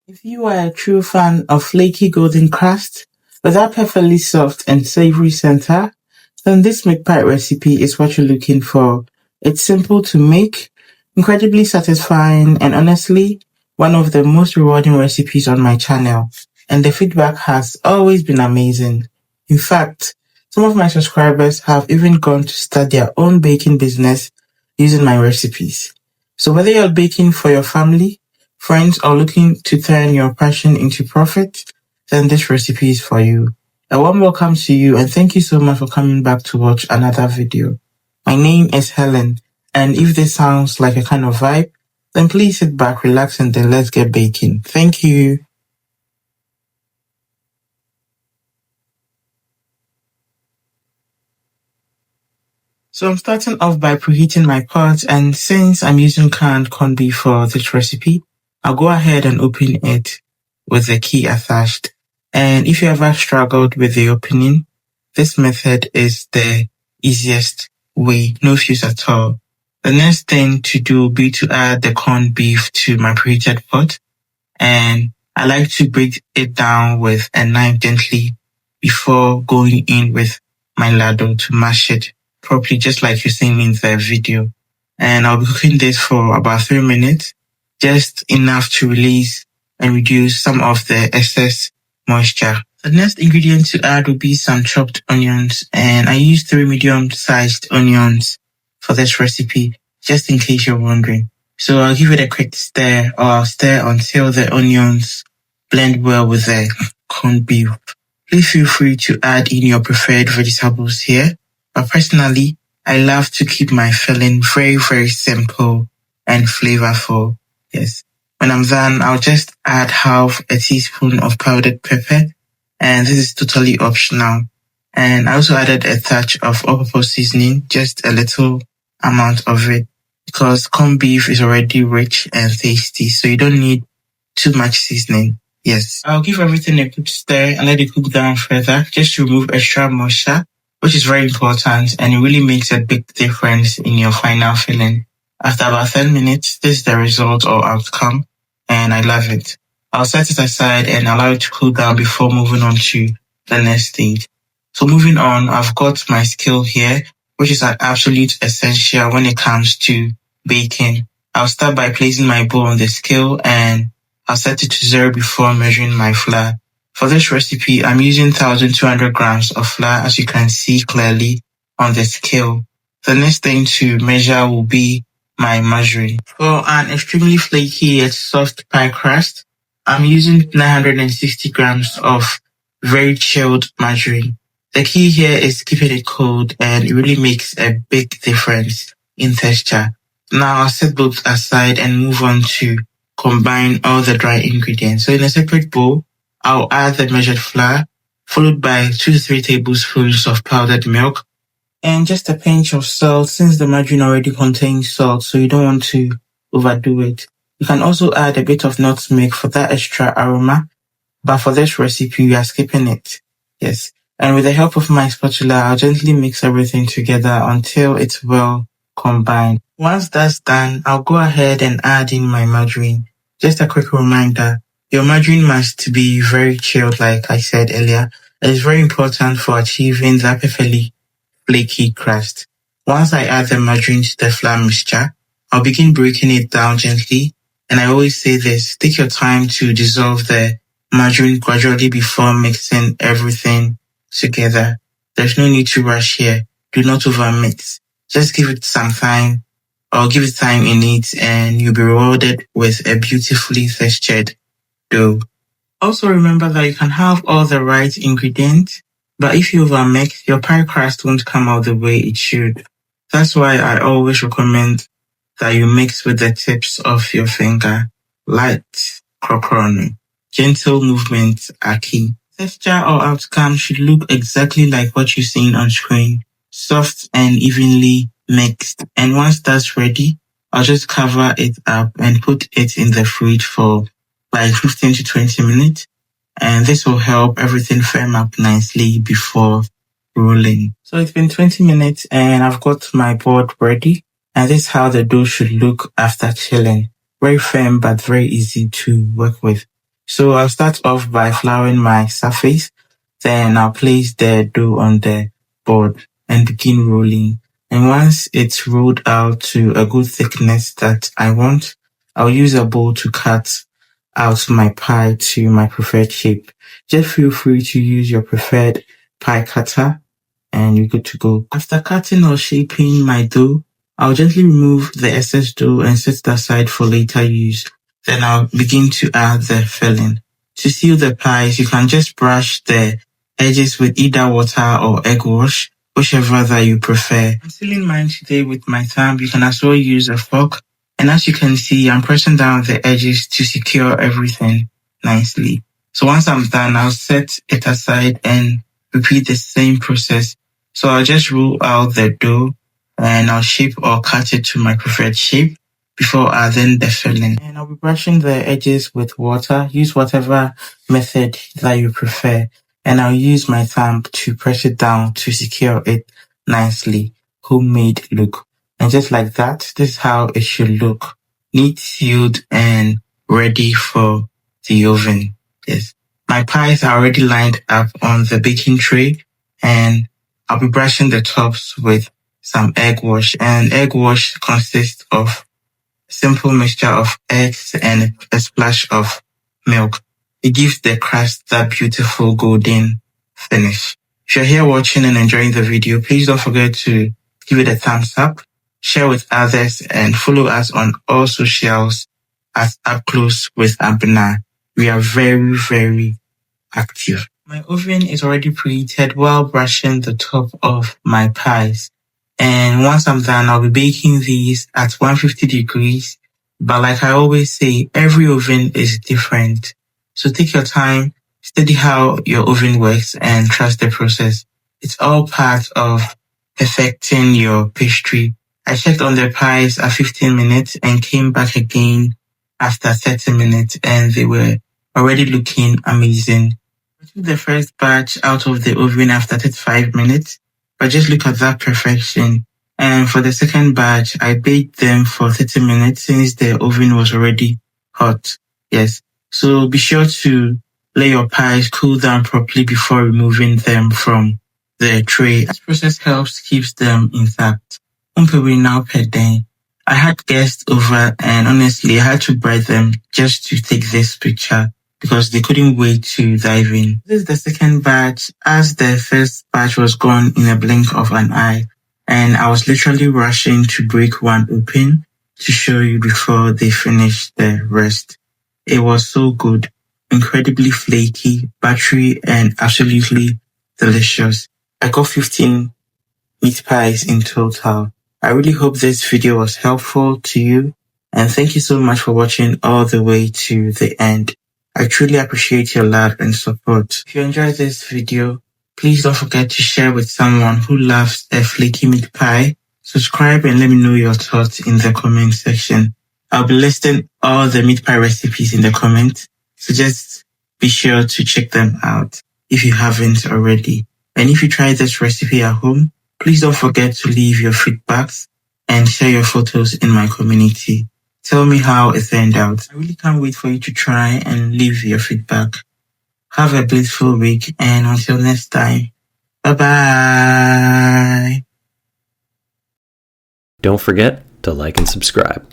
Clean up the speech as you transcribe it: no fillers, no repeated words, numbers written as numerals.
If you are a true fan of flaky golden crust with that perfectly soft and savory center, then this meat pie recipe is what you're looking for. It's simple to make, incredibly satisfying, and honestly, one of the most rewarding recipes on my channel. And the feedback has always been amazing. In fact, some of my subscribers have even gone to start their own baking business using my recipes. So whether you're baking for your family, friends, or looking to turn your passion into profit, then this recipe is for you. A warm welcome to you and thank you so much for coming back to watch another video. My name is Helen, and if this sounds like a kind of vibe, then please sit back, relax, and then let's get baking. Thank you. So I'm starting off by preheating my pot, and since I'm using canned corned beef for this recipe, I'll go ahead and open it with the key attached. And if you ever struggled with the opening, this method is the easiest way, no fuse at all. The next thing to do will be to add the corned beef to my preheated pot, and I like to break it down with a knife gently before going in with my ladle to mash it properly, just like you're seeing in the video. And I'll be cooking this for about 3 minutes, just enough to release and reduce some of the excess moisture. The next ingredient to add will be some chopped onions, and I use 3 medium-sized onions for this recipe, just in case you're wondering. So I'll give it a quick stir, or I'll stir until the onions blend well with the corned beef. Please feel free to add in your preferred vegetables here, but personally, I love to keep my filling very, very simple and flavorful. Yes. When I'm done, I'll just add half a teaspoon of powdered pepper, and this is totally optional. And I also added a touch of all-purpose seasoning, just a little amount of it, because corned beef is already rich and tasty, so you don't need too much seasoning. Yes. I'll give everything a good stir and let it cook down further, just to remove extra moisture, which is very important, and it really makes a big difference in your final filling. After about 10 minutes, this is the result or outcome, and I love it. I'll set it aside and allow it to cool down before moving on to the next stage. So moving on, I've got my scale here, which is an absolute essential when it comes to baking. I'll start by placing my bowl on the scale, and I'll set it to 0 before measuring my flour. For this recipe, I'm using 1,200 grams of flour, as you can see clearly on the scale. The next thing to measure will be my margarine. For an extremely flaky yet soft pie crust, I'm using 960 grams of very chilled margarine. The key here is keeping it cold, and it really makes a big difference in texture. Now I'll set both aside and move on to combine all the dry ingredients. So in a separate bowl, I'll add the measured flour, followed by 2 to 3 tablespoons of powdered milk, and just a pinch of salt, since the margarine already contains salt, so you don't want to overdo it. You can also add a bit of nutmeg for that extra aroma, but for this recipe, we are skipping it. Yes. And with the help of my spatula, I'll gently mix everything together until it's well combined. Once that's done, I'll go ahead and add in my margarine. Just a quick reminder, your margarine must be very chilled, like I said earlier. It is very important for achieving that perfectly flaky crust. Once I add the margarine to the flour mixture, I'll begin breaking it down gently. And I always say this, take your time to dissolve the margarine gradually before mixing everything together. There's no need to rush here. Do not overmix. Just give it some time, or give it time in it, and you'll be rewarded with a beautifully textured dough. Also remember that you can have all the right ingredients, but if you overmix, your pie crust won't come out the way it should. That's why I always recommend that you mix with the tips of your finger. Light crocroning. Gentle movements are key. Texture or outcome should look exactly like what you're seeing on screen. Soft and evenly mixed. And once that's ready, I'll just cover it up and put it in the fridge for like 15 to 20 minutes. And this will help everything firm up nicely before rolling. So it's been 20 minutes and I've got my board ready. And this is how the dough should look after chilling. Very firm but very easy to work with. So I'll start off by flouring my surface. Then I'll place the dough on the board and begin rolling. And once it's rolled out to a good thickness that I want, I'll use a bowl to cut out my pie to my preferred shape. Just feel free to use your preferred pie cutter and you're good to go. After cutting or shaping my dough, I'll gently remove the excess dough and set it aside for later use. Then I'll begin to add the filling. To seal the pies, you can just brush the edges with either water or egg wash, whichever that you prefer. I'm sealing mine today with my thumb. You can as well use a fork. And as you can see, I'm pressing down the edges to secure everything nicely. So once I'm done, I'll set it aside and repeat the same process. So I'll just roll out the dough and I'll shape or cut it to my preferred shape before adding the filling. And I'll be brushing the edges with water. Use whatever method that you prefer. And I'll use my thumb to press it down to secure it nicely. Homemade look. And just like that, this is how it should look. Neat, sealed, and ready for the oven. Yes. My pies are already lined up on the baking tray and I'll be brushing the tops with some egg wash. And egg wash consists of a simple mixture of eggs and a splash of milk. It gives the crust that beautiful golden finish. If you're here watching and enjoying the video, please don't forget to give it a thumbs up, share with others, and follow us on all socials at Upclose with Abena. We are very, very active. My oven is already preheated while brushing the top of my pies. And once I'm done, I'll be baking these at 150 degrees. But like I always say, every oven is different. So take your time, study how your oven works, and trust the process. It's all part of perfecting your pastry. I checked on the pies at 15 minutes and came back again after 30 minutes, and they were already looking amazing. I took the first batch out of the oven after 35 minutes. But just look at that perfection. And for the second batch, I baked them for 30 minutes since the oven was already hot. Yes. So be sure to let your pies cool down properly before removing them from the tray. This process helps keeps them intact. I had guests over and honestly I had to bribe them just to take this picture because they couldn't wait to dive in. This is the second batch, as the first batch was gone in a blink of an eye, and I was literally rushing to break one open to show you before they finished the rest. It was so good, incredibly flaky, buttery, and absolutely delicious. I got 15 meat pies in total. I really hope this video was helpful to you, and thank you so much for watching all the way to the end. I truly appreciate your love and support. If you enjoyed this video, please don't forget to share with someone who loves a flaky meat pie. Subscribe and let me know your thoughts in the comment section. I'll be listing all the meat pie recipes in the comments, so just be sure to check them out if you haven't already. And if you try this recipe at home, please don't forget to leave your feedbacks and share your photos in my community. Tell me how it turned out. I really can't wait for you to try and leave your feedback. Have a blissful week, and until next time, bye-bye. Don't forget to like and subscribe.